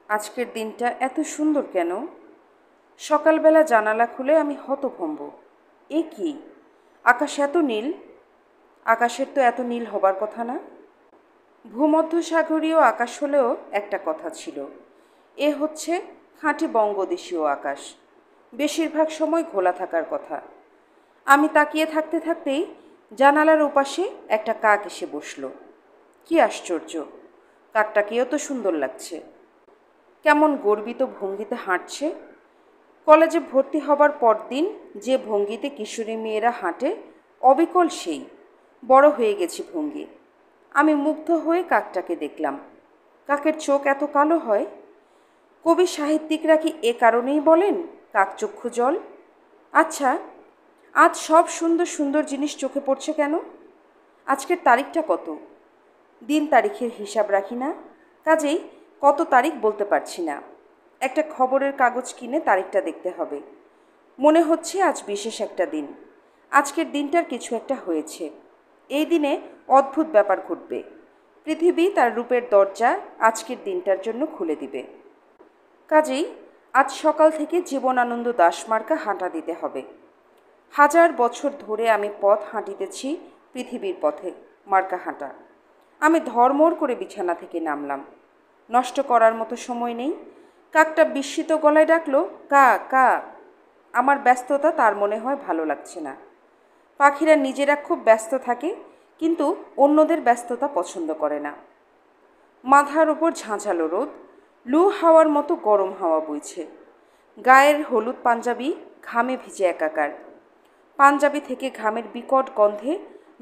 আজকের দিনটা এত সুন্দর কেন? সকালবেলা জানালা খুলে আমি হতভম্ব। এ কি? আকাশ এত নীল! আকাশের তো এত নীল হবার কথা না। ভূমধ্যসাগরীয় আকাশ হলেও একটা কথা ছিল, এ হচ্ছে খাঁটি বঙ্গদেশীয় আকাশ। বেশিরভাগ সময় ঘোলা থাকার কথা। আমি তাকিয়ে থাকতে থাকতেই জানালার ওপাশে একটা কাক এসে বসল। কি আশ্চর্য! কাকটাকেও তো সুন্দর লাগছে। কেমন গর্বিত ভঙ্গিতে হাঁটছে। কলেজে ভর্তি হবার পরদিন যে ভঙ্গিতে কিশোরী মেয়েরা হাঁটে, অবিকল সেই বড় হয়ে গেছি ভঙ্গি। আমি মুগ্ধ হয়ে কাকটাকে দেখলাম। কাকের চোখ এত কালো হয়? কবি সাহিত্যিকরা কি এ কারণেই বলেন কাকচক্ষু জল? আচ্ছা, আজ সব সুন্দর সুন্দর জিনিস চোখে পড়ছে কেন? আজকের তারিখটা কত? দিন তারিখের হিসাব রাখি না, কাজেই কত তারিখ বলতে পারছি না। একটা খবরের কাগজ কিনে তারিখটা দেখতে হবে। মনে হচ্ছে আজ বিশেষ একটা দিন। আজকের দিনটার কিছু একটা হয়েছে। এই দিনে অদ্ভুত ব্যাপার ঘটবে। পৃথিবী তার রূপের দরজা আজকের দিনটার জন্য খুলে দিবে। কাজেই আজ সকাল থেকে জীবনানন্দ দাশ মার্কা হাঁটা দিতে হবে। হাজার বছর ধরে আমি পথ হাঁটিতেছি পৃথিবীর পথে, মার্কা হাঁটা। আমি ধর্মর করে বিছানা থেকে নামলাম। নষ্ট করার মতো সময় নেই। কাকটা বিস্মিত গলায় ডাকলো, কা কা। আমার ব্যস্ততা তার মনে হয় ভালো লাগছে না। পাখিরা নিজেরা খুব ব্যস্ত থাকে, কিন্তু অন্যদের ব্যস্ততা পছন্দ করে না। মাথার ওপর ঝাঁঝালো রোদ, লু হাওয়ার মতো গরম হাওয়া বইছে। গায়ের হলুদ পাঞ্জাবি ঘামে ভিজে একাকার। পাঞ্জাবি থেকে ঘামের বিকট গন্ধে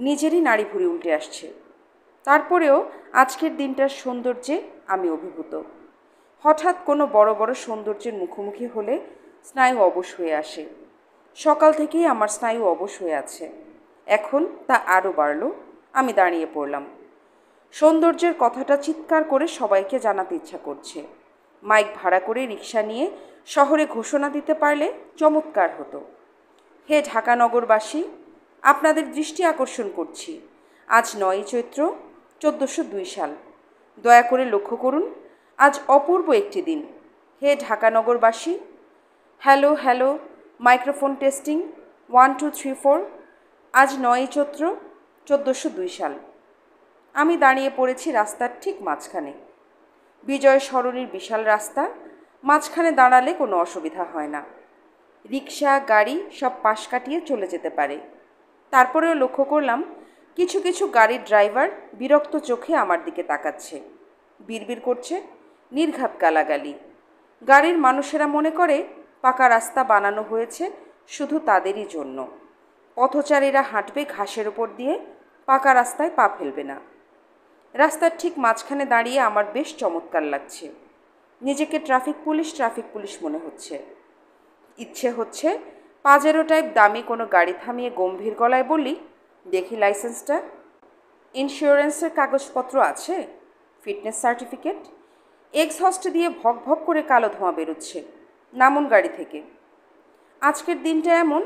নিজেরই নাড়ি ভুঁড়ি উল্টে আসছে। তারপরেও আজকের দিনটার সৌন্দর্যে আমি অভিভূত। হঠাৎ কোনো বড় বড় সৌন্দর্যের মুখোমুখি হলে স্নায়ু অবশ হয়ে আসে। সকাল থেকেই আমার স্নায়ু অবশ হয়ে আছে। এখন তা আরও বাড়ল। আমি দাঁড়িয়ে পড়লাম। সৌন্দর্যের কথাটা চিৎকার করে সবাইকে জানাতে ইচ্ছা করছে। মাইক ভাড়া করে রিক্সা নিয়ে শহরে ঘোষণা দিতে পারলে চমৎকার হতো। হে ঢাকা নগরবাসী, আপনাদের দৃষ্টি আকর্ষণ করছি। আজ 9ই চৈত্র, 1402 সাল। দয়া করে লক্ষ্য করুন, আজ অপূর্ব একটি দিন। হে ঢাকা নগরবাসী। Hello hello, microphone testing, 1 2 3 4। আজ 9ই চৈত্র, 1402 সাল। আমি দাঁড়িয়ে পড়েছি রাস্তার ঠিক মাঝখানে। বিজয় সরণির বিশাল রাস্তা, মাঝখানে দাঁড়ালে কোনো অসুবিধা হয় না। রিক্সা, গাড়ি সব পাশ কাটিয়ে চলে যেতে পারে। তারপরেও লক্ষ্য করলাম কিছু কিছু গাড়ির ড্রাইভার বিরক্ত চোখে আমার দিকে তাকাচ্ছে। বিড়বিড় করছে, নির্ঘাত গালাগালি। গাড়ির মানুষেরা মনে করে পাকা রাস্তা বানানো হয়েছে শুধু তাদেরই জন্য। পথচারীরা হাঁটবে ঘাসের ওপর দিয়ে, পাকা রাস্তায় পা ফেলবে না। রাস্তার ঠিক মাঝখানে দাঁড়িয়ে আমার বেশ চমৎকার লাগছে। নিজেকে ট্রাফিক পুলিশ মনে হচ্ছে। ইচ্ছে হচ্ছে পাজেরো টাইপ দামি কোনো গাড়ি থামিয়ে গম্ভীর গলায় বলি, দেখি লাইসেন্সটা। ইন্স্যুরেন্সের কাগজপত্র আছে? Fitness certificate? এক্সহস্ট দিয়ে ভক ভক করে কালো ধোঁয়া বেরোচ্ছে। নামুন গাড়ি থেকে। আজকের দিনটা এমন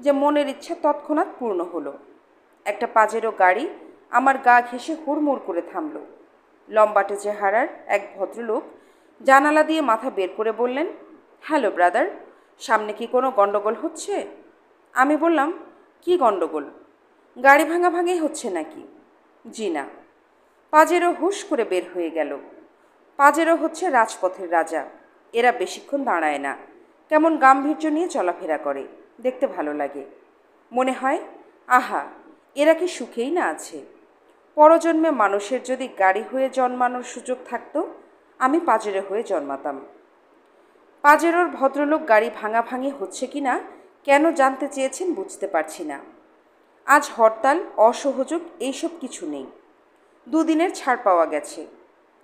যে মনের ইচ্ছা তৎক্ষণাৎ পূর্ণ হলো। একটা পাজেরো গাড়ি আমার গা ঘেঁষে হুড়মুড় করে থামল। লম্বাটে চেহারার এক ভদ্রলোক জানালা দিয়ে মাথা বের করে বললেন, হ্যালো ব্রাদার, সামনে কি কোনো গণ্ডগোল হচ্ছে? আমি বললাম, কি গণ্ডগোল? গাড়ি ভাঙাভাঙি হচ্ছে নাকি? জি না। পাজেরো হুশ করে বের হয়ে গেল। পাজেরো হচ্ছে রাজপথের রাজা। এরা বেশিক্ষণ দাঁড়ায় না, কেমন গাম্ভীর্য নিয়ে চলাফেরা করে, দেখতে ভালো লাগে। মনে হয়, আহা, এরা কি সুখেই না আছে। পরজন্মে মানুষের যদি গাড়ি হয়ে জন্মানোর সুযোগ থাকতো, আমি পাজেরো হয়ে জন্মাতাম। পাজেরোর ভদ্রলোক গাড়ি ভাঙাভাঙি হচ্ছে কি না কেন জানতে চেয়েছেন বুঝতে পারছি না। আজ হরতাল, অসহযোগ এইসব কিছু নেই। 2 দিনের ছাড় পাওয়া গেছে।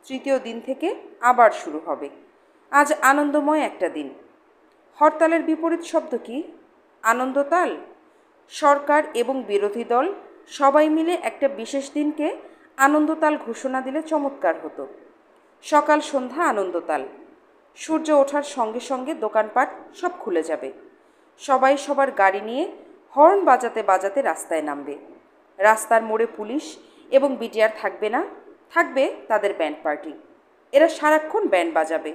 3য় দিন থেকে আবার শুরু হবে। আজ আনন্দময় একটা দিন। হরতালের বিপরীত শব্দ কি? আনন্দতাল। সরকার এবং বিরোধী দল সবাই মিলে একটা বিশেষ দিনকে আনন্দতাল ঘোষণা দিলে চমৎকার হতো। সকাল সন্ধ্যা আনন্দতাল। সূর্য ওঠার সঙ্গে সঙ্গে দোকানপাট সব খুলে যাবে। সবাই সবার গাড়ি নিয়ে হর্ন বাজাতে বাজাতে রাস্তায় নামবে। রাস্তার মোড়ে পুলিশ এবং বিটিআর থাকবে না, থাকবে তাদের ব্যান্ড পার্টি। এরা সারাক্ষণ ব্যান্ড বাজাবে।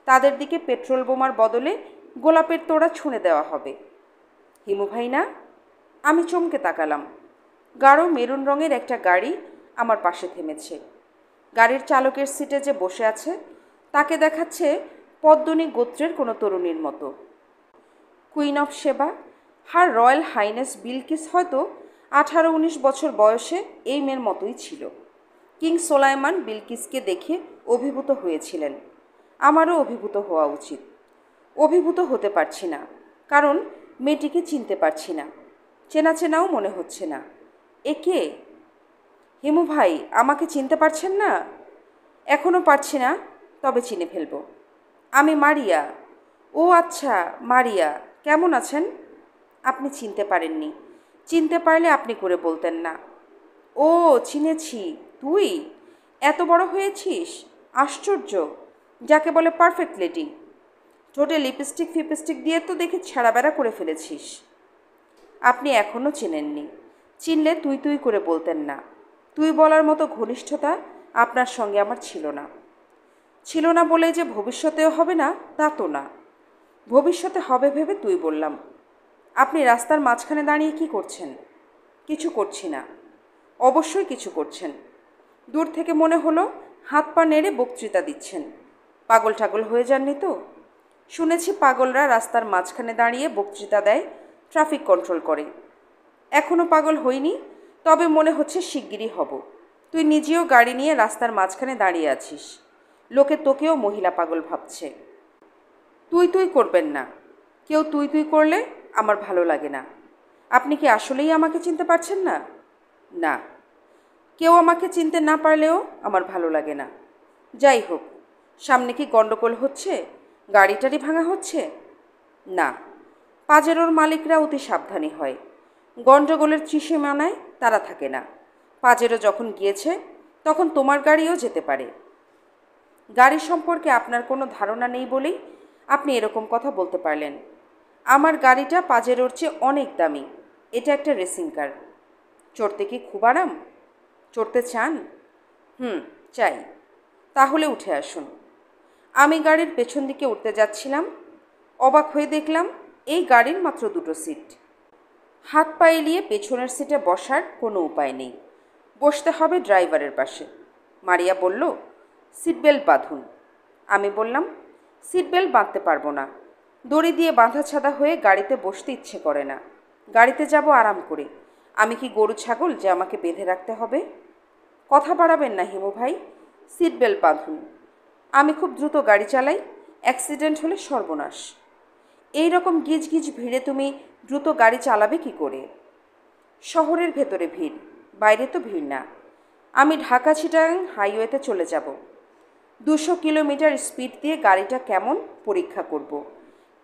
তাদের দিকে পেট্রোল বোমার বদলে গোলাপের তোড়া ছুঁড়ে দেওয়া হবে। হিমু ভাই না? আমি চমকে তাকালাম। গাঢ় মেরুন রঙের একটা গাড়ি আমার পাশে থেমেছে। গাড়ির চালকের সিটে যে বসে আছে তাকে দেখাচ্ছে পদ্মিনী গোত্রের কোনো তরুণীর মতো। কুইন অফ সেবা, হার রয়্যাল হাইনেস বিলকিস হয়তো 18-19 বছর বয়সে এই মেয়ের মতোই ছিল। কিং সোলাইমান বিলকিসকে দেখে অভিভূত হয়েছিলেন। আমারও অভিভূত হওয়া উচিত। অভিভূত হতে পারছি না, কারণ মেয়েটিকে চিনতে পারছি না। চেনা চেনাও মনে হচ্ছে না। এ কে? হিমু ভাই, আমাকে চিনতে পারছেন না? এখনও পারছি না, তবে চিনে ফেলব। আমি মারিয়া। ও আচ্ছা, মারিয়া, কেমন আছেন? আপনি চিনতে পারেননি। চিনতে পারলে আপনি করে বলতেন না। ও, চিনেছি। তুই এত বড় হয়েছিস? আশ্চর্য। যাকে বলে পারফেক্ট লেডি। ঠোঁটে লিপস্টিক ফিপস্টিক দিয়ে তো দেখে ছেঁড়াবেড়া করে ফেলেছিস। আপনি এখনও চেনেননি। চিনলে তুই তুই করে বলতেন না। তুই বলার মতো ঘনিষ্ঠতা আপনার সঙ্গে আমার ছিল না। ছিল না বলে যে ভবিষ্যতেও হবে না তা তো না। ভবিষ্যতে হবে ভেবে তুই বললাম। আপনি রাস্তার মাঝখানে দাঁড়িয়ে কি করছেন? কিছু করছি না। অবশ্যই কিছু করছেন। দূর থেকে মনে হলো হাত পা নেড়ে বক্তৃতা দিচ্ছেন। পাগল ঠাগল হয়ে যাননি তো? শুনেছি পাগলরা রাস্তার মাঝখানে দাঁড়িয়ে বক্তৃতা দেয়, ট্রাফিক কন্ট্রোল করে। এখনও পাগল হইনি, তবে মনে হচ্ছে শিগগিরই হব। তুই নিজেও গাড়ি নিয়ে রাস্তার মাঝখানে দাঁড়িয়ে আছিস। লোকে তোকেও মহিলা পাগল ভাবছে। তুই তুই করবেন না। কেউ তুই তুই করলে আমার ভালো লাগে না। আপনি কি আসলেই আমাকে চিনতে পারছেন না? না। কেউ আমাকে চিনতে না পারলেও আমার ভালো লাগে না। যাই হোক, সামনে কি গণ্ডগোল হচ্ছে? গাড়িটারি ভাঙা হচ্ছে? না। পাজেরোর মালিকরা অতি সাবধানী হয়। গণ্ডগোলের ত্রিসীমানায় তারা থাকে না। পাজেরো যখন গিয়েছে তখন তোমার গাড়িও যেতে পারে। গাড়ি সম্পর্কে আপনার কোনো ধারণা নেই বলেই আপনি এরকম কথা বলতে পারলেন। আমার গাড়িটা পাজেরোর চেয়ে অনেক দামি। এটা একটা রেসিং কার। চড়তে কি খুব আরাম? চড়তে চান? চাই। তাহলে উঠে আসুন। আমি গাড়ির পেছন দিকে উঠতে যাচ্ছিলাম। অবাক হয়ে দেখলাম এই গাড়ির মাত্র 2টো সিট। হাত পা এলিয়ে পেছনের সিটে বসার কোনো উপায় নেই। বসতে হবে ড্রাইভারের পাশে। মারিয়া বলল, সিট বেল্ট বাঁধুন। আমি বললাম, সিট বেল্ট বাঁধতে পারবো না। দড়ি দিয়ে বাঁধা ছাদা হয়ে গাড়িতে বসতে ইচ্ছে করে না। গাড়িতে যাব আরাম করে। আমি কি গরু ছাগল যে আমাকে বেঁধে রাখতে হবে? কথা বাড়াবেন না হিমু ভাই, সিট বেল্ট বাঁধুন। আমি খুব দ্রুত গাড়ি চালাই। অ্যাক্সিডেন্ট হলে সর্বনাশ। এই রকম গিজ গিজ ভিড়ে তুমি দ্রুত গাড়ি চালাবে কি করে? শহরের ভেতরে ভিড়, বাইরে তো ভিড় না। আমি ঢাকা চিটাগাং হাইওয়েতে চলে যাব। 200 কিলোমিটার স্পিড দিয়ে গাড়িটা কেমন পরীক্ষা করব।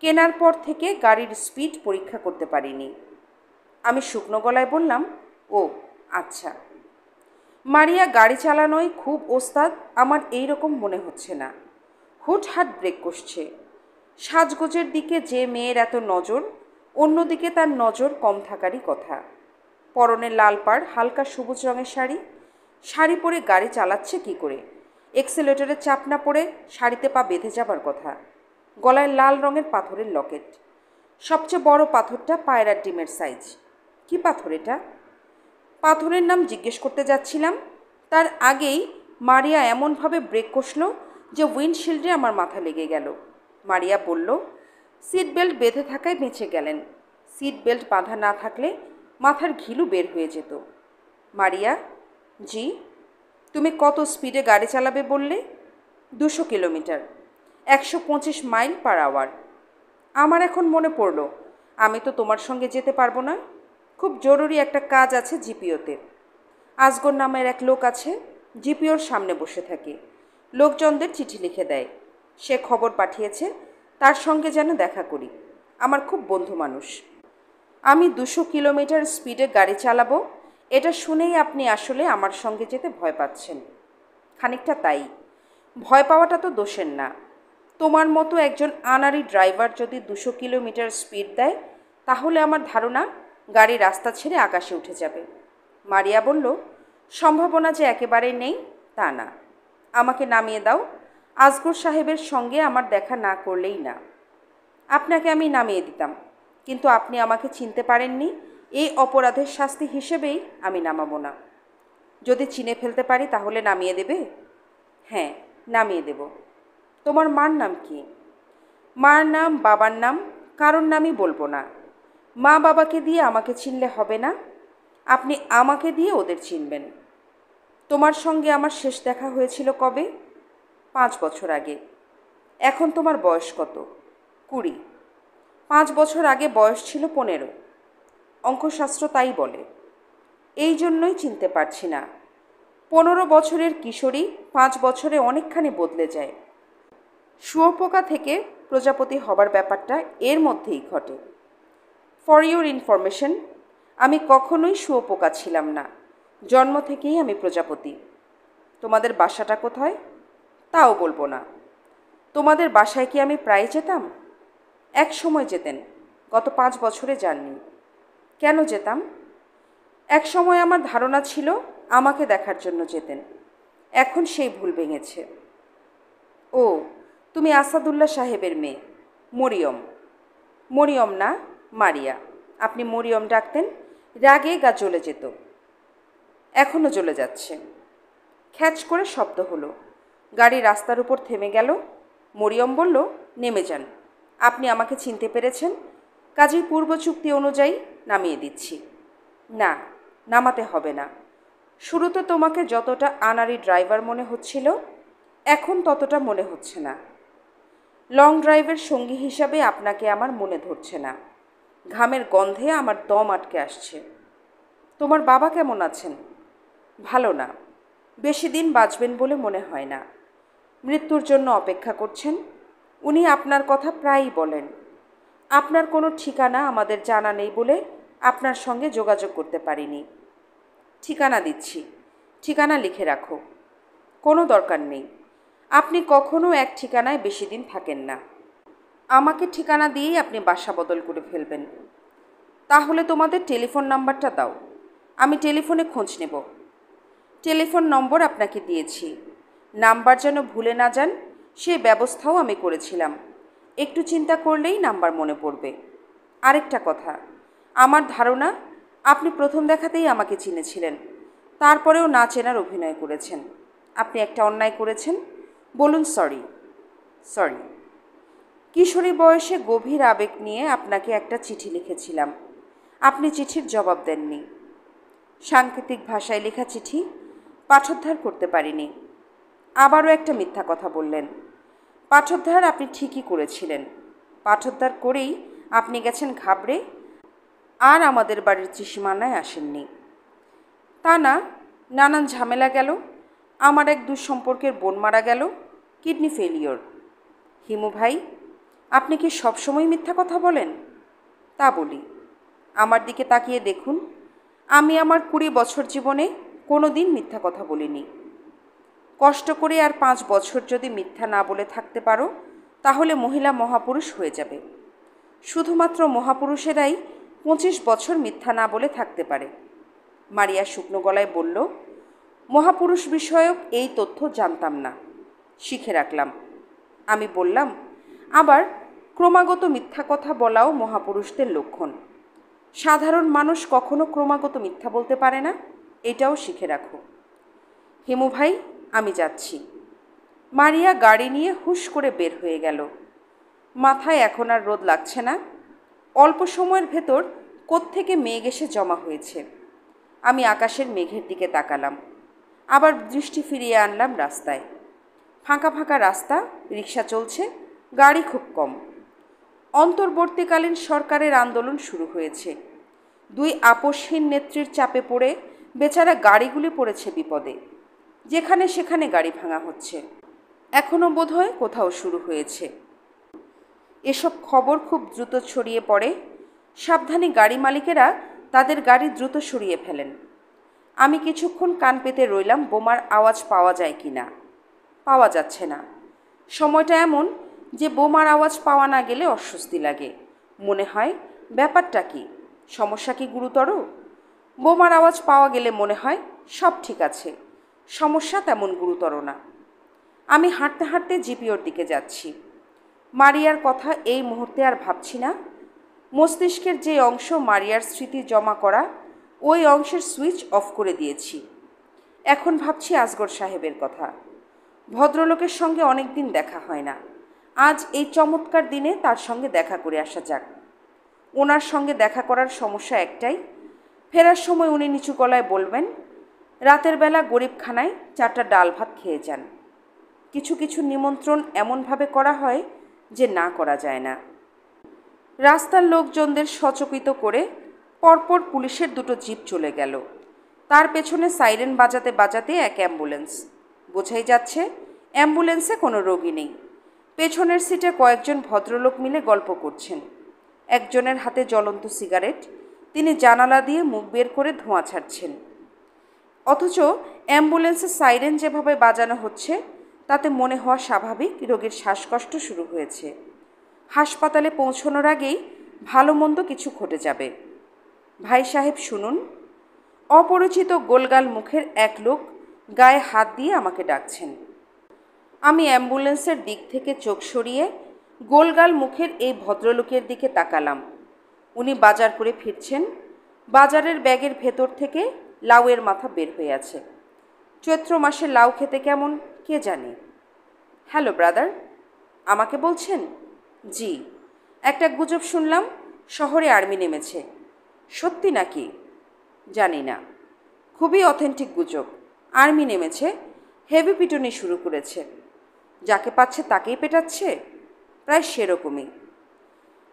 কেনার পর থেকে গাড়ির স্পিড পরীক্ষা করতে পারিনি। আমি শুকনো গলায় বললাম, ও আচ্ছা। মারিয়া গাড়ি চালানোয় খুব ওস্তাদ আমার এই রকম মনে হচ্ছে না। হুটহাট ব্রেক কষছে। সাজগোজের দিকে যে মেয়ের এত নজর, অন্যদিকে তার নজর কম থাকারই কথা। পরনে লাল পাড় হালকা সবুজ রঙের শাড়ি। শাড়ি পরে গাড়ি চালাচ্ছে কি করে? এক্সেলেটরে চাপ না পড়ে শাড়িতে পা বেঁধে যাবার কথা। গলায় লাল রঙের পাথরের লকেট। সবচেয়ে বড় পাথরটা পায়রার ডিমের সাইজ। কি পাথর এটা? পাথরের নাম জিজ্ঞেস করতে যাচ্ছিলাম, তার আগেই মারিয়া এমনভাবে ব্রেক কষল যে উইন্ডশিল্ডে আমার মাথা লেগে গেল। মারিয়া বলল, সিট বেল্ট বেঁধে থাকায় বেঁচে গেলেন। সিট বেল্ট বাঁধা না থাকলে মাথার ঘিলু বের হয়ে যেত। মারিয়া, জি। তুমি কত স্পিডে গাড়ি চালাবে বললে? 200 কিলোমিটার, 125 মাইল পার আওয়ার। আমার এখন মনে পড়ল, আমি তো তোমার সঙ্গে যেতে পারবো না। খুব জরুরি একটা কাজ আছে জিপিওতে। আজগর নামের এক লোক আছে, জিপিওর সামনে বসে থাকে। লোকজনদের চিঠি লিখে দেয়। সে খবর পাঠিয়েছে তার সঙ্গে যেন দেখা করি। আমার খুব বন্ধু মানুষ। আমি 200 কিলোমিটার স্পিডে গাড়ি চালাবো, এটা শুনেই আপনি আসলে আমার সঙ্গে যেতে ভয় পাচ্ছেন। খানিকটা তাই। ভয় পাওয়াটা তো দোষের না। তোমার মতো একজন আনাড়ি ড্রাইভার যদি 200 কিলোমিটার স্পিড দেয়, তাহলে আমার ধারণা গাড়ি রাস্তা ছেড়ে আকাশে উঠে যাবে। মারিয়া বলল, সম্ভাবনা যে একেবারেই নেই তা না। আমাকে নামিয়ে দাও। আজগর সাহেবের সঙ্গে আমার দেখা না করলেই না। আপনাকে আমি নামিয়ে দিতাম, কিন্তু আপনি আমাকে চিনতে পারেননি, এই অপরাধের শাস্তি হিসেবেই আমি নামাবো না। যদি চিনে ফেলতে পারি তাহলে নামিয়ে দেবে? হ্যাঁ, নামিয়ে দেব। তোমার মার নাম কি? মার নাম, বাবার নাম, কারোর নামই বলবো না। মা বাবাকে দিয়ে আমাকে চিনলে হবে না, আপনি আমাকে দিয়ে ওদের চিনবেন। তোমার সঙ্গে আমার শেষ দেখা হয়েছিল কবে? 5 বছর আগে। এখন তোমার বয়স কত? 20। 5 বছর আগে বয়স ছিল 15। অঙ্কশাস্ত্র তাই বলে। এই জন্যই চিনতে পারছি না। 15 বছরের কিশোরী 5 বছরে অনেকখানি বদলে যায়। শুঁয়োপোকা থেকে প্রজাপতি হবার ব্যাপারটা এর মধ্যেই ঘটে। ফর ইউর ইনফরমেশন, আমি কখনোই শুঁয়োপোকা ছিলাম না। জন্ম থেকেই আমি প্রজাপতি। তোমাদের বাসাটা কোথায়? তাও বলবো না। তোমাদের বাসায় কি আমি প্রায় যেতাম? এক সময় যেতেন, গত 5 বছরে যাননি। কেন যেতাম? এক সময় আমার ধারণা ছিল আমাকে দেখার জন্য যেতেন। এখন সেই ভুল ভেঙেছে। ও, তুমি আসাদুল্লাহ সাহেবের মেয়ে, মরিয়ম। মরিয়ম না, মারিয়া। আপনি মরিয়ম ডাকতেন, রাগে গা জ্বলে যেত। এখনও জ্বলে যাচ্ছে। খ্যাচ করে শব্দ হলো। গাড়ি রাস্তার উপর থেমে গেল। মরিয়ম বলল, নেমে যান। আপনি আমাকে চিনতে পেরেছেন, কাজেই পূর্ব চুক্তি অনুযায়ী নামিয়ে দিচ্ছি। না, নামাতে হবে না। শুরুতে তোমাকে যতটা আনাড়ি ড্রাইভার মনে হচ্ছিল, এখন ততটা মনে হচ্ছে না। লং ড্রাইভের সঙ্গী হিসাবে আপনাকে আমার মনে ধরছে না। ঘামের গন্ধে আমার দম আটকে আসছে। তোমার বাবা কেমন আছেন? ভালো না, বেশি দিন বাঁচবেন বলে মনে হয় না। মৃত্যুর জন্য অপেক্ষা করছেন। উনি আপনার কথা প্রায়ই বলেন। আপনার কোনো ঠিকানা আমাদের জানা নেই বলে আপনার সঙ্গে যোগাযোগ করতে পারিনি। ঠিকানা দিচ্ছি, ঠিকানা লিখে রাখো। কোনো দরকার নেই, আপনি কখনো এক ঠিকানায় বেশি দিন থাকেন না। আমাকে ঠিকানা দিয়েই আপনি বাসা বদল করে ফেলবেন। তাহলে তোমাদের টেলিফোন নাম্বারটা দাও, আমি টেলিফোনে খোঁজ নেব। টেলিফোন নম্বর আপনাকে দিয়েছি, নাম্বার যেন ভুলে না যান সেই ব্যবস্থাও আমি করেছিলাম। একটু চিন্তা করলেই নাম্বার মনে পড়বে। আরেকটা কথা, আমার ধারণা আপনি প্রথম দেখাতেই আমাকে চিনেছিলেন, তারপরেও না চেনার অভিনয় করেছেন। আপনি একটা অন্যায় করেছেন, বলুন সরি। সরি। কিশোরী বয়সে গভীর আবেগ নিয়ে আপনাকে একটা চিঠি লিখেছিলাম, আপনি চিঠির জবাব দেননি। সাংকেতিক ভাষায় লেখা চিঠি, পাঠোদ্ধার করতে পারিনি। আবারও একটা মিথ্যা কথা বললেন। পাঠোদ্ধার আপনি ঠিকই করেছিলেন, পাঠোদ্ধার করেই আপনি গেছেন ঘাবড়ে, আর আমাদের বাড়ির ত্রিসীমানায় আসেননি। তা না, নানান ঝামেলা গেল। আমার এক দুঃসম্পর্কের বোন মারা গেল, কিডনি ফেলিওর। হিমু ভাই, আপনি কি সবসময় মিথ্যা কথা বলেন? তা বলি। আমার দিকে তাকিয়ে দেখুন, আমি আমার 20 বছর জীবনে কোনো দিন মিথ্যা কথা বলিনি। কষ্ট করে আর 5 বছর যদি মিথ্যা না বলে থাকতে পারো, তাহলে মহিলা মহাপুরুষ হয়ে যাবে। শুধুমাত্র মহাপুরুষেরাই 25 বছর মিথ্যা না বলে থাকতে পারে। মারিয়া শুকনো গলায় বলল, মহাপুরুষ বিষয়ক এই তথ্য জানতাম না, শিখে রাখলাম। আমি বললাম, আবার ক্রমাগত মিথ্যা কথা বলাও মহাপুরুষদের লক্ষণ। সাধারণ মানুষ কখনো ক্রমাগত মিথ্যা বলতে পারে না, এটাও শিখে রাখো। হেমু ভাই, আমি যাচ্ছি। মারিয়া গাড়ি নিয়ে হুশ করে বের হয়ে গেল। মাথায় এখন আর রোদ লাগছে না। অল্প সময়ের ভেতর কোত্থেকে মেঘ এসে জমা হয়েছে। আমি আকাশের মেঘের দিকে তাকালাম, আবার দৃষ্টি ফিরিয়ে আনলাম রাস্তায়। ফাঁকা ফাঁকা রাস্তা, রিক্সা চলছে, গাড়ি খুব কম। অন্তর্বর্তীকালীন সরকারের আন্দোলন শুরু হয়েছে। 2 আপসহীন নেত্রীর চাপে পড়ে বেচারা গাড়িগুলি পড়েছে বিপদে। যেখানে সেখানে গাড়ি ভাঙা হচ্ছে। এখনও বোধহয় কোথাও শুরু হয়েছে। এসব খবর খুব দ্রুত ছড়িয়ে পড়ে। সাবধানী গাড়ি মালিকেরা তাদের গাড়ি দ্রুত সরিয়ে ফেলেন। আমি কিছুক্ষণ কান পেতে রইলাম বোমার আওয়াজ পাওয়া যায় কি না। পাওয়া যাচ্ছে না। সময়টা এমন যে বোমার আওয়াজ পাওয়া না গেলে অস্বস্তি লাগে। মনে হয় ব্যাপারটা কি, সমস্যা কি গুরুতর? বোমার আওয়াজ পাওয়া গেলে মনে হয় সব ঠিক আছে, সমস্যা তেমন গুরুতর না। আমি হাঁটতে হাঁটতে জিপিওর দিকে যাচ্ছি। মারিয়ার কথা এই মুহূর্তে আর ভাবছি না। মস্তিষ্কের যে অংশ মারিয়ার স্মৃতি জমা করা, ওই অংশের সুইচ অফ করে দিয়েছি। এখন ভাবছি আসগর সাহেবের কথা। ভদ্রলোকের সঙ্গে অনেক দিন দেখা হয় না। আজ এই চমৎকার দিনে তার সঙ্গে দেখা করে আসা যাক। ওনার সঙ্গে দেখা করার সমস্যা একটাই, ফেরার সময় উনি নিচু গলায় বলবেন, রাতের বেলা গরিবখানায় 4টা ডাল ভাত খেয়ে যান। কিছু কিছু নিমন্ত্রণ এমনভাবে করা হয় যে না করা যায় না। রাস্তার লোকজনদের সচকিত করে পরপর পুলিশের 2টো জিপ চলে গেল। তার পেছনে সাইরেন বাজাতে বাজাতে এক অ্যাম্বুলেন্স। বোঝাই যাচ্ছে অ্যাম্বুলেন্সে কোনো রোগী নেই। পেছনের সিটে কয়েকজন ভদ্রলোক মিলে গল্প করছেন। একজনের হাতে জ্বলন্ত সিগারেট, তিনি জানালা দিয়ে মুখ বের করে ধোঁয়া ছাড়ছেন। অথচ অ্যাম্বুলেন্সের সাইরেন যেভাবে বাজানো হচ্ছে তাতে মনে হওয়া স্বাভাবিক রোগীর শ্বাসকষ্ট শুরু হয়েছে। হাসপাতালে পৌঁছানোর আগেই ভালো মন্দ কিছু ঘটে যাবে। ভাই সাহেব শুনুন। অপরিচিত গোলগাল মুখের এক লোক গায়ে হাত দিয়ে আমাকে ডাকছেন। আমি অ্যাম্বুলেন্সের দিক থেকে চোখ সরিয়ে গোলগাল মুখের এই ভদ্রলোকের দিকে তাকালাম। উনি বাজার করে ফিরছেন। বাজারের ব্যাগের ভেতর থেকে লাউয়ের মাথা বের হয়ে আছে। চৈত্র মাসে লাউ খেতে কেমন কে জানে। হ্যালো ব্রাদার, আমাকে বলছেন? জি। একটা গুজব শুনলাম শহরে আর্মি নেমেছে। সত্যি নাকি? জানি না। খুবই অথেন্টিক গুজব। আর্মি নেমেছে, হেভি পিটুনি শুরু করেছে। যাকে পাচ্ছে তাকেই পেটাচ্ছে, প্রায় সেরকমই।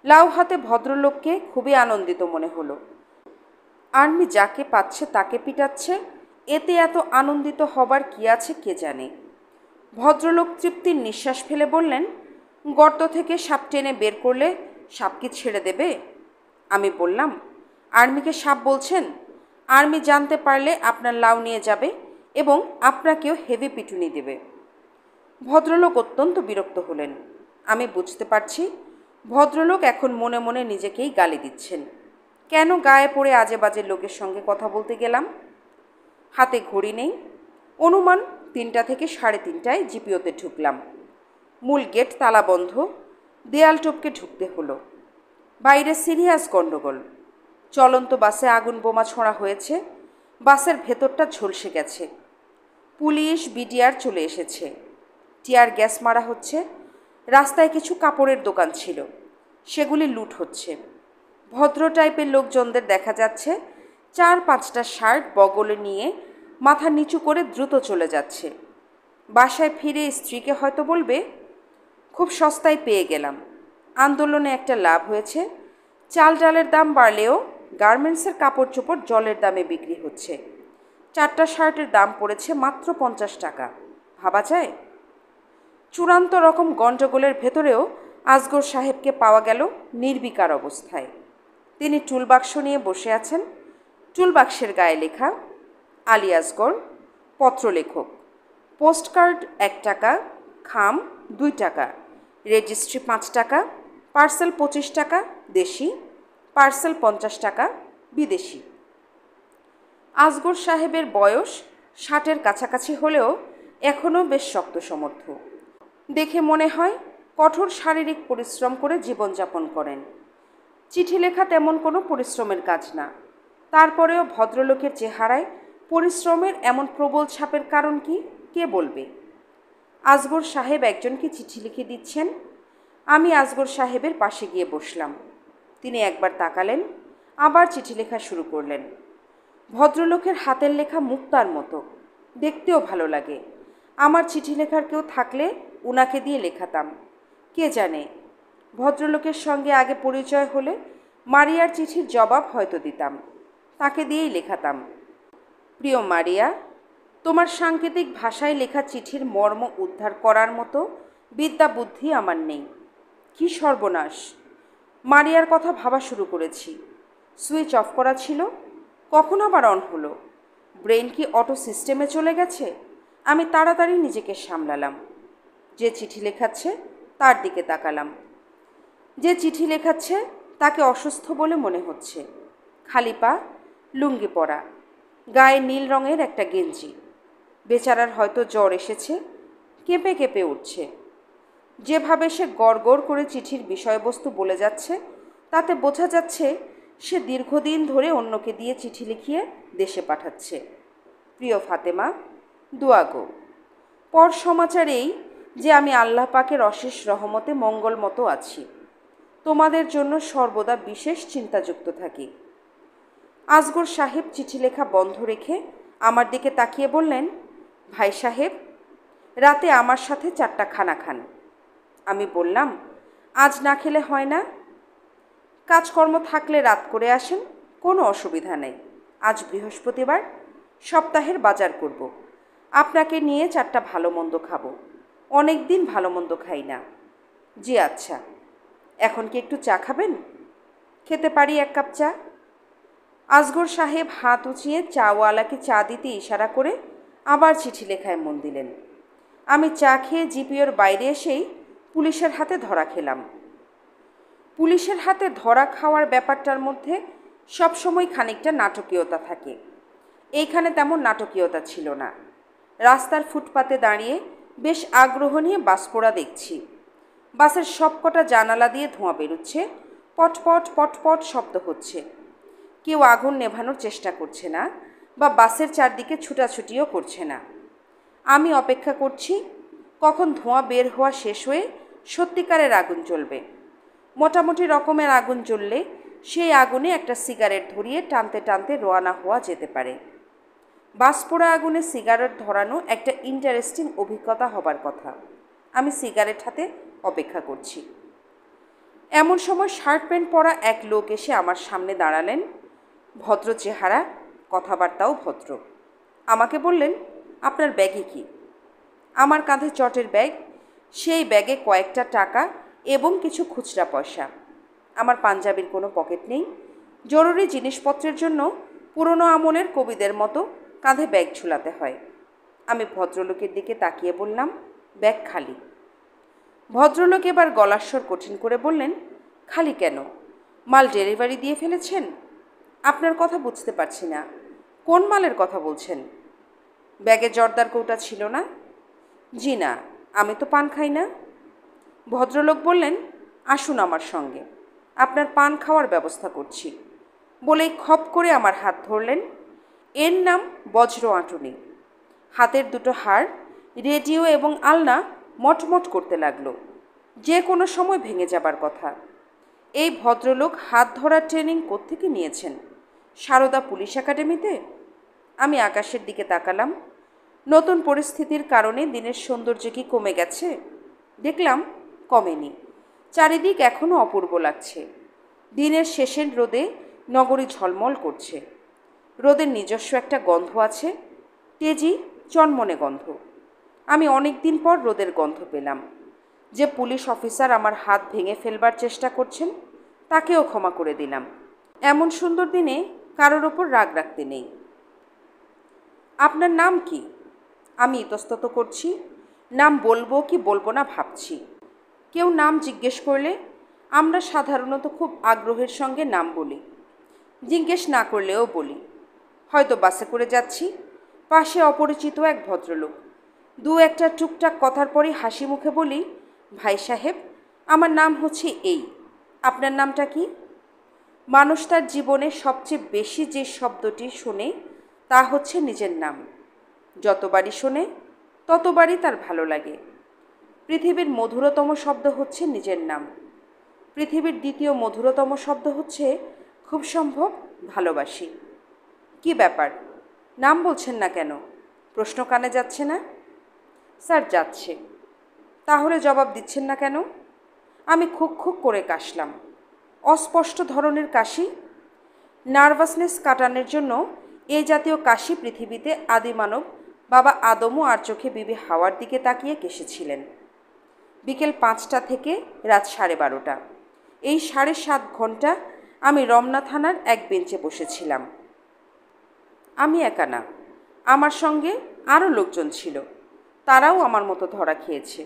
লাউ হাতে ভদ্রলোককে খুবই আনন্দিত মনে হলো। আর্মি যাকে পাচ্ছে তাকে পিটাচ্ছে, এতে এত আনন্দিত হবার কী আছে কে জানে। ভদ্রলোক তৃপ্তির নিঃশ্বাস ফেলে বললেন, গর্ত থেকে সাপ টেনে বের করলে সাপ কি ছেড়ে দেবে? আমি বললাম, আর্মিকে সাপ বলছেন? আর্মি জানতে পারলে আপনার লাউ নিয়ে যাবে এবং আপনাকেও হেভি পিটুনি দেবে। ভদ্রলোক অত্যন্ত বিরক্ত হলেন। আমি বুঝতে পারছি ভদ্রলোক এখন মনে মনে নিজেকেই গালি দিচ্ছেন। কেন গায়ে পড়ে আজে বাজে লোকের সঙ্গে কথা বলতে গেলাম? হাতে ঘড়ি নেই। অনুমান 3টা থেকে 3:30টায় জিপিওতে ঢুকলাম। মূল গেট তালা বন্ধ। দেয়াল টপকে ঢুকতে হলো। বাইরে সিরিয়াস গণ্ডগোল। চলন্ত বাসে আগুন বোমা ছোঁড়া হয়েছে। বাসের ভেতরটা ঝলসে গেছে। পুলিশ বিডিআর চলে এসেছে। টিয়ার গ্যাস মারা হচ্ছে। রাস্তায় কিছু কাপড়ের দোকান ছিল, সেগুলি লুট হচ্ছে। ভদ্র টাইপের লোকজনদের দেখা যাচ্ছে 4-5টা শার্ট বগলে নিয়ে মাথা নিচু করে দ্রুত চলে যাচ্ছে। বাসায় ফিরে স্ত্রীকে হয়তো বলবে, খুব সস্তায় পেয়ে গেলাম। আন্দোলনে একটা লাভ হয়েছে। চাল ডালের দাম বাড়লেও গার্মেন্টসের কাপড় চোপড় জলের দামে বিক্রি হচ্ছে। 4টা শার্টের দাম পড়েছে মাত্র 50 টাকা। ভাবা যায়? চূড়ান্ত রকম গণ্ডগোলের ভেতরেও আসগর সাহেবকে পাওয়া গেল নির্বিকার অবস্থায়। তিনি টুলবাক্স নিয়ে বসে আছেন। টুলবাক্সের গায়ে লেখা, আলী আসগর, পত্রলেখক, পোস্টকার্ড 1 টাকা, খাম 2 টাকা, রেজিস্ট্রি 5 টাকা, পার্সেল 25 টাকা দেশি, পার্সেল 50 টাকা বিদেশি। আসগর সাহেবের বয়স 60-এর কাছাকাছি হলেও এখনও বেশ শক্ত সমর্থ। দেখে মনে হয় কঠোর শারীরিক পরিশ্রম করে জীবনযাপন করেন। চিঠি লেখা তেমন কোনো পরিশ্রমের কাজ না। তারপরেও ভদ্রলোকের চেহারায় পরিশ্রমের এমন প্রবল ছাপের কারণ কি কে বলবে? আসগর সাহেব একজনকে চিঠি লিখে দিচ্ছেন। আমি আসগর সাহেবের পাশে গিয়ে বসলাম। তিনি একবার তাকালেন, আবার চিঠি লেখা শুরু করলেন। ভদ্রলোকের হাতের লেখা মুক্তার মতো, দেখতেও ভালো লাগে। আমার চিঠি লেখার কেউ থাকলে উনাকে দিয়ে লেখাতাম। কে জানে, ভদ্রলোকের সঙ্গে আগে পরিচয় হলে মারিয়ার চিঠির জবাব হয়তো দিতাম, তাকে দিয়েই লেখাতাম। প্রিয় মারিয়া, তোমার সাংকেতিক ভাষায় লেখা চিঠির মর্ম উদ্ধার করার মতো বিদ্যা বুদ্ধি আমার নেই। কি সর্বনাশ! মারিয়ার কথা ভাবা শুরু করেছি। সুইচ অফ করা ছিল, কখন আবার অন হলো? ব্রেন কি অটো সিস্টেমে চলে গেছে? আমি তাড়াতাড়ি নিজেকে সামলালাম। যে চিঠি লেখাচ্ছে তার দিকে তাকালাম। যে চিঠি লেখাচ্ছে তাকে অসুস্থ বলে মনে হচ্ছে। খালি পা, লুঙ্গি পরা, গায়ে নীল রঙের একটা গেঞ্জি। বেচারার হয়তো জ্বর এসেছে। কেঁপে কেঁপে উঠছে। যেভাবে সে গড়গড় করে চিঠির বিষয়বস্তু বলে যাচ্ছে তাতে বোঝা যাচ্ছে সে দীর্ঘদিন ধরে অন্যকে দিয়ে চিঠি লিখিয়ে দেশে পাঠাচ্ছে। প্রিয় ফাতেমা, দোয়া গো। পর সমাচার এই যে আমি আল্লাহ পাকের অশেষ রহমতে মঙ্গলমতো আছি। তোমাদের জন্য সর্বদা বিশেষ চিন্তাযুক্ত থাকি। আসগর সাহেব চিঠি লেখা বন্ধ রেখে আমার দিকে তাকিয়ে বললেন, ভাই সাহেব, রাতে আমার সাথে 4টা খানা খান। আমি বললাম, আজ না খেলে হয় না? কাজকর্ম থাকলে রাত করে আসেন, কোনো অসুবিধা নেই। আজ বৃহস্পতিবার, সপ্তাহের বাজার করব। আপনাকে নিয়ে 4টা ভালো মন্দ খাবো। অনেক দিন ভালো মন্দ খাই না। জি আচ্ছা। এখন কি একটু চা খাবেন? খেতে পারি 1 কাপ চা? আসগর সাহেব হাত উঁচিয়ে চাওয়ালাকে চা দিতে ইশারা করে আবার চিঠি লেখায় মন দিলেন। আমি চা খেয়ে জিপিওর বাইরে এসেই পুলিশের হাতে ধরা খেলাম। পুলিশের হাতে ধরা খাওয়ার ব্যাপারটার মধ্যে সবসময় খানিকটা নাটকীয়তা থাকে। এইখানে তেমন নাটকীয়তা ছিল না। রাস্তার ফুটপাতে দাঁড়িয়ে বেশ আগ্রহ নিয়ে বাস পোড়া দেখছি। বাসের সবকটা জানালা দিয়ে ধোঁয়া বেরোচ্ছে, পটপট পটপট শব্দ হচ্ছে। কেউ আগুন নেভানোর চেষ্টা করছে না বা বাসের চারদিকে ছুটাছুটিও করছে না। আমি অপেক্ষা করছি কখন ধোঁয়া বের হওয়া শেষ হয়ে সত্যিকারের আগুন জ্বলবে। মোটামুটি রকমের আগুন জ্বললে সেই আগুনে একটা সিগারেট ধরিয়ে টানতে টানতে রওনা হওয়া যেতে পারে। বাস পোড়া আগুনে সিগারেট ধরানো একটা ইন্টারেস্টিং অভিজ্ঞতা হবার কথা। আমি সিগারেট হাতে অপেক্ষা করছি। এমন সময় শার্ট প্যান্ট পরা এক লোক এসে আমার সামনে দাঁড়ালেন। ভদ্র চেহারা, কথাবার্তাও ভদ্র। আমাকে বললেন, আপনার ব্যাগে কি? আমার কাঁধে চটের ব্যাগ, সেই ব্যাগে কয়েকটা টাকা এবং কিছু খুচরা পয়সা। আমার পাঞ্জাবির কোনো পকেট নেই। জরুরি জিনিসপত্রের জন্য পুরনো আমলের কবিদের মতো কাঁধে ব্যাগ ঝুলাতে হয়। আমি ভদ্রলোকের দিকে তাকিয়ে বললাম, ব্যাগ খালি। ভদ্রলোক এবার গলার স্বর কঠিন করে বললেন, খালি কেন? মাল ডেলিভারি দিয়ে ফেলেছেন? আপনার কথা বুঝতে পারছি না। কোন মালের কথা বলছেন? ব্যাগে জর্দার কৌটা ছিল না? জি না, আমি তো পান খাই না। ভদ্রলোক বললেন, আসুন আমার সঙ্গে, আপনার পান খাওয়ার ব্যবস্থা করছি। বলেই খপ করে আমার হাত ধরলেন। এর নাম বজ্র আঁটুনি। হাতের দুটো হাড়, রেডিও এবং আলনা মটমট করতে লাগলো। যে কোনো সময় ভেঙে যাবার কথা। এই ভদ্রলোক হাত ধরার ট্রেনিং কোত্থেকে নিয়েছেন? সারদা পুলিশ একাডেমিতে? আমি আকাশের দিকে তাকালাম। নতুন পরিস্থিতির কারণে দিনের সৌন্দর্য কি কমে গেছে? দেখলাম কমেনি। চারিদিক এখনও অপূর্ব লাগছে। দিনের শেষের রোদে নগরী ঝলমল করছে। রোদের নিজস্ব একটা গন্ধ আছে, তেজি চনমনে গন্ধ। আমি অনেক দিন পর রোদের গন্ধ পেলাম। যে পুলিশ অফিসার আমার হাত ভেঙে ফেলবার চেষ্টা করছেন তাকেও ক্ষমা করে দিলাম। এমন সুন্দর দিনে কারোর ওপর রাগ রাখতে নেই। আপনার নাম কি? আমি ইতস্তত করছি। নাম বলবো কি বলবো না ভাবছি। কেউ নাম জিজ্ঞেস করলে আমরা সাধারণত খুব আগ্রহের সঙ্গে নাম বলি। জিজ্ঞেস না করলেও বলি। হয়তো বাসে করে যাচ্ছি, পাশে অপরিচিত এক ভদ্রলোক। দু একটা টুকটাক কথার পরই হাসি মুখে বলি, ভাই সাহেব, আমার নাম হচ্ছে এই, আপনার নামটা কি? মানুষ তার জীবনে সবচেয়ে বেশি যে শব্দটি শোনে তা হচ্ছে নিজের নাম। যতবারই শোনে ততবারই তার ভালো লাগে। পৃথিবীর মধুরতম শব্দ হচ্ছে নিজের নাম। পৃথিবীর দ্বিতীয় মধুরতম শব্দ হচ্ছে খুব সম্ভব ভালোবাসি। কি ব্যাপার, নাম বলছেন না কেন? প্রশ্ন কানে যাচ্ছে না? স্যার যাচ্ছে। তাহলে জবাব দিচ্ছেন না কেন? আমি খুক খুক করে কাশলাম। অস্পষ্ট ধরনের কাশি। নার্ভাসনেস কাটানোর জন্য এই জাতীয় কাশি পৃথিবীতে আদিমানব বাবা আদমও আর চোখে বিবি হাওয়ার দিকে তাকিয়ে কেসেছিলেন। বিকেল 5টা থেকে রাত 12:30। এই 7.5 ঘন্টা আমি রমনা থানার এক বেঞ্চে বসেছিলাম। আমি একা না, আমার সঙ্গে আরও লোকজন ছিল। তারাও আমার মতো ধরা খেয়েছে।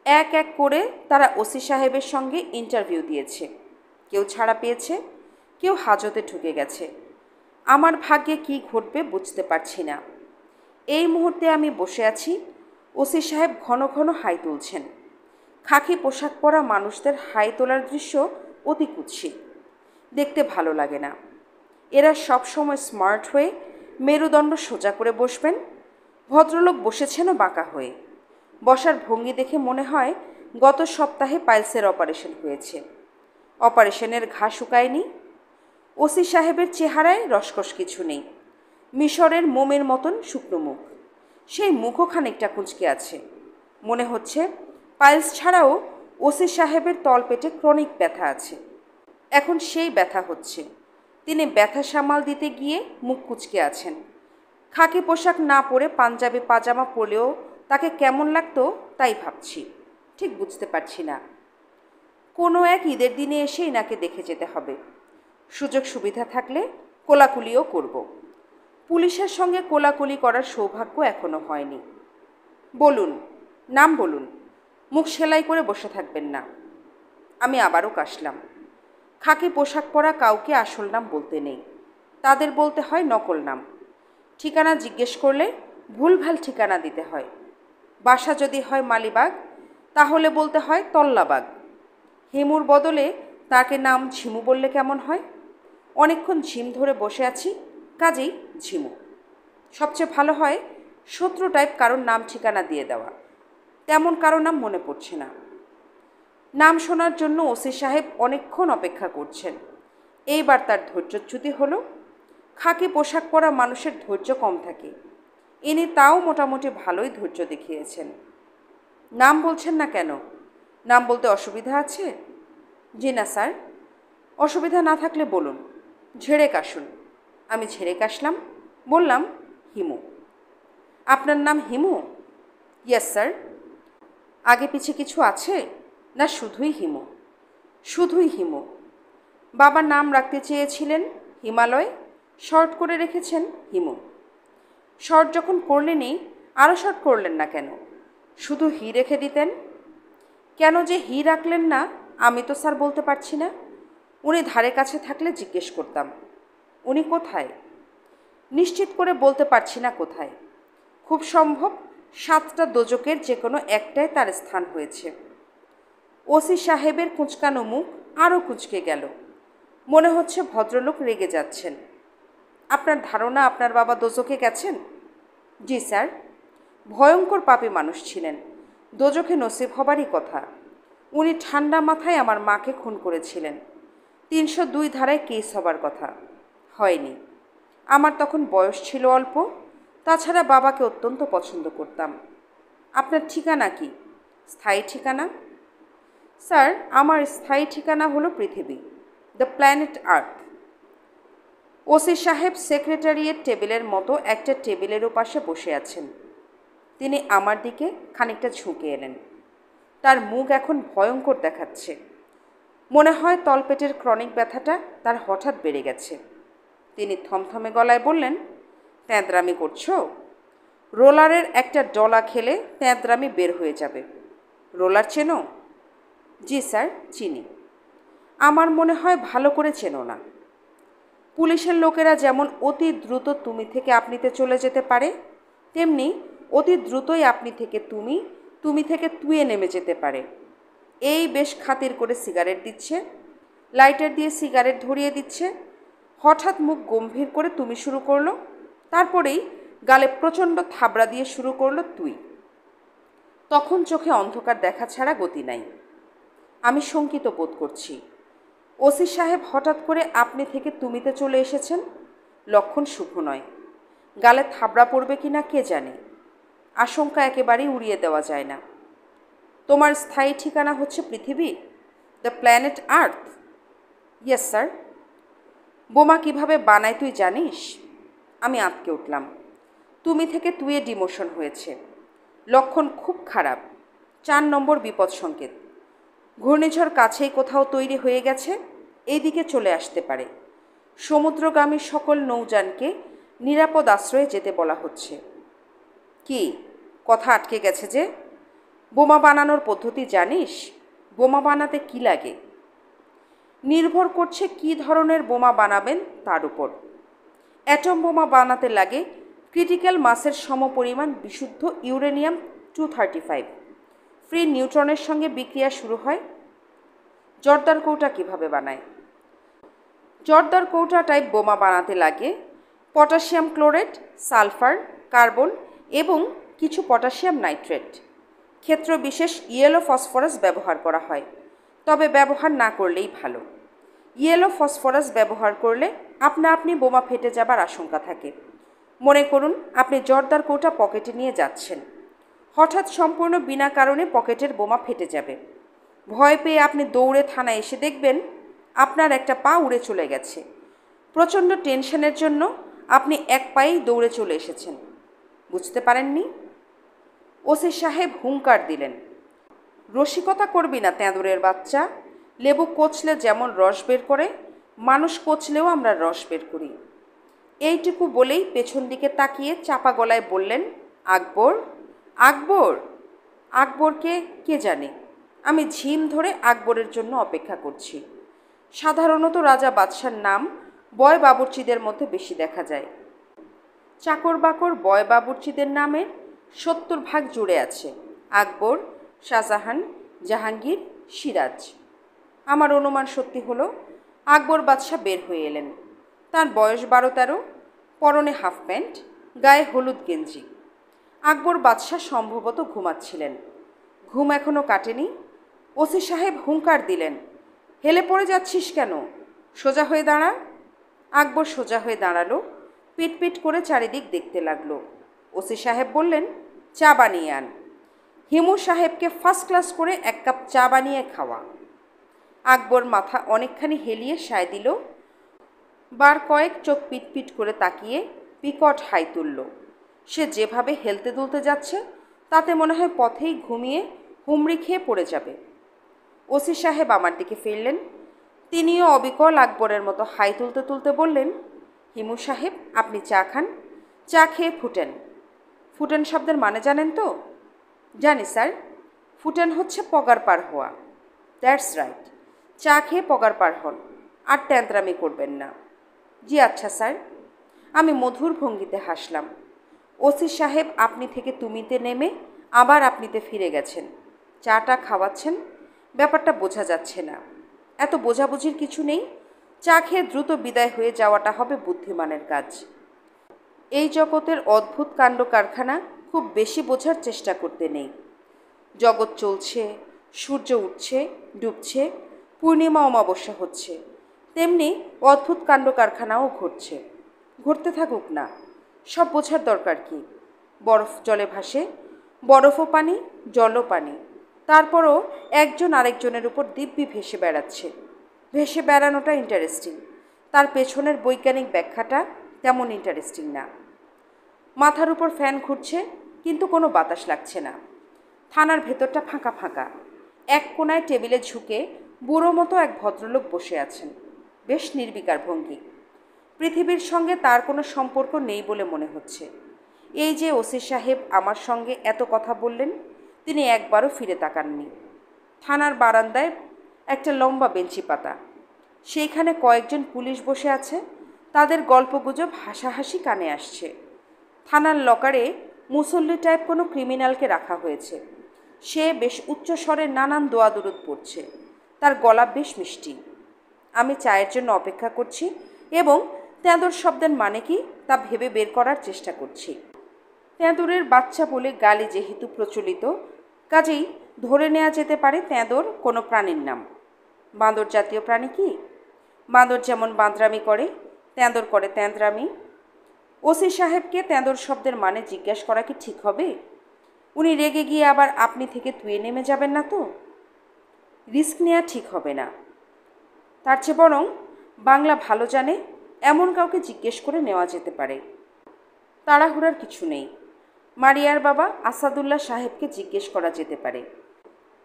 এক এক করে তারা ওসি সাহেবের সঙ্গে ইন্টারভিউ দিয়েছে। কেউ ছাড়া পেয়েছে, কেউ হাজতে ঢুকে গেছে। আমার ভাগ্যে কি ঘটবে বুঝতে পারছি না। এই মুহূর্তে আমি বসে আছি ওসি সাহেব ঘন ঘন হাই তুলছেন। খাকি পোশাক পরা মানুষদের হাই তোলার দৃশ্য অতি কুৎসিত, দেখতে ভালো লাগে না। এরা সব সময় স্মার্ট হয়ে মেরুদণ্ড সোজা করে বসবেন। ভদ্রলোক বসেছেনও বাঁকা হয়ে। বসার ভঙ্গি দেখে মনে হয় গত সপ্তাহে পাইলসের অপারেশন হয়েছে। অপারেশনের ঘা শুকায়নি। ওসি সাহেবের চেহারায় রসকস কিছু নেই। মিশরের মোমের মতন শুকনো মুখ। সেই মুখও খানিকটা কুঁচকে আছে। মনে হচ্ছে পাইলস ছাড়াও ওসি সাহেবের তলপেটে ক্রনিক ব্যথা আছে। এখন সেই ব্যথা হচ্ছে। তিনি ব্যথা সামাল দিতে গিয়ে মুখ কুঁচকে আছেন। খাকি পোশাক না পরে পাঞ্জাবি পাজামা পরলেও তাকে কেমন লাগতো তাই ভাবছি, ঠিক বুঝতে পারছি না। কোনো এক ঈদের দিনে এসে এনাকে দেখে যেতে হবে। সুযোগ সুবিধা থাকলে কোলাকুলিও করব। পুলিশের সঙ্গে কোলাকুলি করার সৌভাগ্য এখনো হয়নি। বলুন, নাম বলুন। মুখ সেলাই করে বসে থাকবেন না। আমি আবারও কাশলাম। খাকি পোশাক পরা কাউকে আসল নাম বলতে নেই, তাদের বলতে হয় নকল নাম। ঠিকানা জিজ্ঞেস করলে ভুলভাল ঠিকানা দিতে হয়। বাসা যদি হয় মালিবাগ, তাহলে বলতে হয় তল্লাবাগ। হিমুর বদলে তাকে নাম ঝিমু বললে কেমন হয়? অনেকক্ষণ ঝিম ধরে বসে আছি, কাজেই ঝিমু। সবচেয়ে ভালো হয় শত্রু টাইপ কারোর নাম ঠিকানা দিয়ে দেওয়া। তেমন কারো নাম মনে পড়ছে না। নাম শোনার জন্য ওসি সাহেব অনেকক্ষণ অপেক্ষা করছেন। এইবার তার ধৈর্যচ্যুতি হলো। খাকি পোশাক পরা মানুষের ধৈর্য কম থাকে। ইনি তাও মোটামুটি ভালোই ধৈর্য দেখিয়েছেন। নাম বলছেন না কেন? নাম বলতে অসুবিধা আছে? জি না স্যার, অসুবিধা না থাকলে বলুন। ঝেড়ে কাশুন। আমি ঝেড়ে কাশলাম, বললাম হিমু। আপনার নাম হিমু? Yes sir. আগে পিছে কিছু আছে না শুধুই হিমু? শুধুই হিমু। বাবা নাম রাখতে চেয়েছিলেন হিমালয়, শর্ট করে রেখেছেন হিমু। শর্ট যখন করলেনই আরও শর্ট করলেন না কেন? শুধু হি রেখে দিতেন। কেন যে হি রাখলেন না আমি তো স্যার বলতে পারছি না। উনি ধারে কাছে থাকলে জিজ্ঞেস করতাম। উনি কোথায়? নিশ্চিত করে বলতে পারছি না কোথায়। খুব সম্ভব 7টা দোজকের যে কোনো একটাই তার স্থান হয়েছে। ওসি সাহেবের কুঁচকানো মুখ আরও কুঁচকে গেল। মনে হচ্ছে ভদ্রলোক রেগে যাচ্ছেন। আপনার ধারণা আপনার বাবা দোজকে গেছেন? জি স্যার। ভয়ঙ্কর পাপী মানুষ ছিলেন, দোজখে নসিব হবারই কথা। উনি ঠান্ডা মাথায় আমার মাকে খুন করেছিলেন। 302 ধারায় কেস হবার কথা, হয়নি। আমার তখন বয়স ছিল অল্প। তাছাড়া বাবাকে অত্যন্ত পছন্দ করতাম। আপনার ঠিকানা কি? স্থায়ী ঠিকানা? স্যার, আমার স্থায়ী ঠিকানা হলো পৃথিবী, দ্য প্ল্যানেট আর্থ। ওসি সাহেব সেক্রেটারিয়েট টেবিলের মতো একটা টেবিলের ওপাশে বসে আছেন। তিনি আমার দিকে খানিকটা ঝুঁকে এলেন। তার মুখ এখন ভয়ঙ্কর দেখাচ্ছে। মনে হয় তলপেটের ক্রনিক ব্যথাটা তার হঠাৎ বেড়ে গেছে। তিনি থমথমে গলায় বললেন, তেঁতরামি করছো? রোলারের একটা ডলা খেলে তেঁতরামি বের হয়ে যাবে। রোলার চেনো? জি স্যার, চিনি। আমার মনে হয় ভালো করে চেনো না। পুলিশের লোকেরা যেমন অতি দ্রুত তুমি থেকে আপনিতে চলে যেতে পারে, তেমনি অতি দ্রুতই আপনি থেকে তুমি, তুমি থেকে তুইয়ে নেমে যেতে পারে। এই বেশ খাতির করে সিগারেট দিচ্ছে, লাইটার দিয়ে সিগারেট ধরিয়ে দিচ্ছে। হঠাৎ মুখ গম্ভীর করে তুমি শুরু করলো, তারপরেই গালে প্রচণ্ড থাবড়া দিয়ে শুরু করলো তুই। তখন চোখে অন্ধকার দেখা ছাড়া গতি নাই। আমি শঙ্কিত বোধ করছি। ওসি সাহেব হঠাৎ করে আপনি থেকে তুমিতে চলে এসেছেন, লক্ষণ শুভ নয়। গালে থাবড়া পড়বে কি না কে জানে। আশঙ্কা একেবারেই উড়িয়ে দেওয়া যায় না। তোমার স্থায়ী ঠিকানা হচ্ছে পৃথিবী, the planet earth? Yes sir. বোমা কিভাবে বানায় তুই জানিস? আমি আঁতকে উঠলাম। তুমি থেকে তুইয়ে ডিমোশন হয়েছে, লক্ষণ খুব খারাপ। 4 নম্বর বিপদ সংকেত। ঘূর্ণিঝড় কাছেই কোথাও তৈরি হয়ে গেছে, এই দিকে চলে আসতে পারে। সমুদ্রগামী সকল নৌযানকে নিরাপদ আশ্রয়ে যেতে বলা হচ্ছে। কি কথা আটকে গেছে যে? বোমা বানানোর পদ্ধতি জানিস? বোমা বানাতে কি লাগে? নির্ভর করছে কি ধরনের বোমা বানাবেন তার উপর। অ্যাটম বোমা বানাতে লাগে ক্রিটিক্যাল মাসের সমপরিমাণ বিশুদ্ধ ইউরেনিয়াম 235। ফ্রি নিউট্রনের সঙ্গে বিক্রিয়া শুরু হয়। জর্দার কৌটা কীভাবে বানায়? জর্দার কৌটাটায় বোমা বানাতে লাগে পটাশিয়াম ক্লোরেট, সালফার, কার্বন এবং কিছু পটাশিয়াম নাইট্রেট। ক্ষেত্র বিশেষ ইয়েলো ফসফরাস ব্যবহার করা হয়, তবে ব্যবহার না করলেই ভালো। ইয়েলো ফসফরাস ব্যবহার করলে আপনি বোমা ফেটে যাবার আশঙ্কা থাকে। মনে করুন আপনি জর্দার কৌটা পকেটে নিয়ে যাচ্ছেন, হঠাৎ সম্পূর্ণ বিনা কারণে পকেটের বোমা ফেটে যাবে। ভয় পেয়ে আপনি দৌড়ে থানায় এসে দেখবেন আপনার একটা পা উড়ে চলে গেছে। প্রচণ্ড টেনশনের জন্য আপনি এক পায়েই দৌড়ে চলে এসেছেন। বুঝতে পারেননি? ওসি সাহেব হুঙ্কার দিলেন, রসিকতা করবি না তেঁদুরের বাচ্চা। লেবু কচলে যেমন রস বের করে, মানুষ কচলেও আমরা রস বের করি। এইটুকু বলেই পেছন দিকে তাকিয়ে চাপা গলায় বললেন, আকবর। আকবর? আকবরকে কে জানে? আমি ঝিম ধরে আকবরের জন্য অপেক্ষা করছি। সাধারণত রাজা বাদশার নাম বয় বাবুর্চিদের মধ্যে বেশি দেখা যায়। চাকর বাকর বয় বাবুর্চিদের নামের 70 জুড়ে আছে আকবর, শাহজাহান, জাহাঙ্গীর, সিরাজ। আমার অনুমান সত্যি হলো। আকবর বাদশাহ বের হয়ে এলেন। তার বয়স 12-13, পরনে হাফ প্যান্ট, গায়ে হলুদ গেঞ্জি। আকবর বাদশাহ সম্ভবত ঘুমাচ্ছিলেন। ঘুম এখনও কাটেনি। ওসি সাহেব হুঙ্কার দিলেন, হেলে পড়ে যাচ্ছিস কেন? সোজা হয়ে দাঁড়া। আকবর সোজা হয়ে দাঁড়ালো, পিটপিট করে চারিদিক দেখতে লাগলো। ওসি সাহেব বললেন, চা বানিয়ে আন। হিমু সাহেবকে ফার্স্ট ক্লাস করে 1 কাপ চা বানিয়ে খাওয়া। আকবর মাথা অনেকখানি হেলিয়ে সায় দিল। বার কয়েক চোখ পিটপিট করে তাকিয়ে বিকট হাই তুলল। সে যেভাবে হেলতে দুলতে যাচ্ছে তাতে মনে হয় পথেই ঘুমিয়ে হুমড়ি খেয়ে পড়ে যাবে। ওসি সাহেব আমার দিকে ফিরলেন। তিনিও অবিকল আকবরের মতো হাই তুলতে তুলতে বললেন, হিমু সাহেব, আপনি চা খান। চা খেয়ে ফুটেন। ফুটেন শব্দের মানে জানেন তো? জানি স্যার। ফুটেন হচ্ছে পগার পার হওয়া। That's right. চা খেয়ে পগার পার হন, আর ট্যান্ত্রামি করবেন না। জি আচ্ছা স্যার। আমি মধুর ভঙ্গিতে হাসলাম। ওসি সাহেব আপনি থেকে তুমিতে নেমে আবার আপনিতে ফিরে গেছেন। চাটা খাওয়াচ্ছেন। ব্যাপারটা বোঝা যাচ্ছে না। এত বোঝাবুঝির কিছু নেই। চা খেয়ে দ্রুত বিদায় হয়ে যাওয়াটা হবে বুদ্ধিমানের কাজ। এই জগতের অদ্ভুত কাণ্ড কারখানা খুব বেশি বোঝার চেষ্টা করতে নেই। জগৎ চলছে, সূর্য উঠছে, ডুবছে, পূর্ণিমা অমাবস্যা হচ্ছে, তেমনি অদ্ভুত কাণ্ড কারখানাও ঘটছে। ঘটতে থাকুক না, সব বোঝার দরকার কি? বরফ জলে ভাসে, বরফও পানি, জলও পানি। তারপরও একজন আরেকজনের উপর দিব্যি ভেসে বেড়াচ্ছে। ভেসে বেড়ানোটা ইন্টারেস্টিং, তার পেছনের বৈজ্ঞানিক ব্যাখ্যাটা তেমন ইন্টারেস্টিং না। মাথার উপর ফ্যান ঘুরছে, কিন্তু কোনো বাতাস লাগছে না। থানার ভেতরটা ফাঁকা ফাঁকা। এক কোনায় টেবিলে ঝুঁকে বুড়ো মতো এক ভদ্রলোক বসে আছেন। বেশ নির্বিকার ভঙ্গি। পৃথিবীর সঙ্গে তার কোনো সম্পর্ক নেই বলে মনে হচ্ছে। এই যে ওসি সাহেব আমার সঙ্গে এত কথা বললেন, তিনি একবারও ফিরে তাকাননি। থানার বারান্দায় একটা লম্বা বেঞ্চি পাতা। সেইখানে কয়েকজন পুলিশ বসে আছে। তাদের গল্পগুজব হাসাহাসি কানে আসছে। থানার লকারে মুসল্লি টাইপ কোনো ক্রিমিনালকে রাখা হয়েছে। সে বেশ উচ্চ স্বরে নানান দোয়া দুরুদ পড়ছে। তার গলা বেশ মিষ্টি। আমি চায়ের জন্য অপেক্ষা করছি এবং তেঁদুর শব্দের মানে কি তা ভেবে বের করার চেষ্টা করছি। তেঁদুরের বাচ্চা বলে গালি যেহেতু প্রচলিত, কাজেই ধরে নেওয়া যেতে পারে তেঁদুর কোনো প্রাণীর নাম। বাঁদর জাতীয় প্রাণী কি? বাঁদর যেমন বাঁদরামি করে, তেঁদুর করে তেঁদরামি। ওসি সাহেবকে তেঁদুর শব্দের মানে জিজ্ঞাসা করা কি ঠিক হবে? উনি রেগে গিয়ে আবার আপনি থেকে তুয়ে নেমে যাবেন না তো? রিস্ক নেওয়া ঠিক হবে না। তার চেয়ে বরং বাংলা ভালো জানে এমন কাউকে জিজ্ঞেস করে নেওয়া যেতে পারে। তাড়াহুড়ার কিছু নেই। মারিয়ার বাবা আসাদুল্লাহ সাহেবকে জিজ্ঞেস করা যেতে পারে।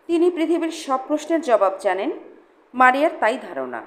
তিনি পৃথিবীর সব প্রশ্নের জবাব জানেন, মারিয়ার তাই ধারণা।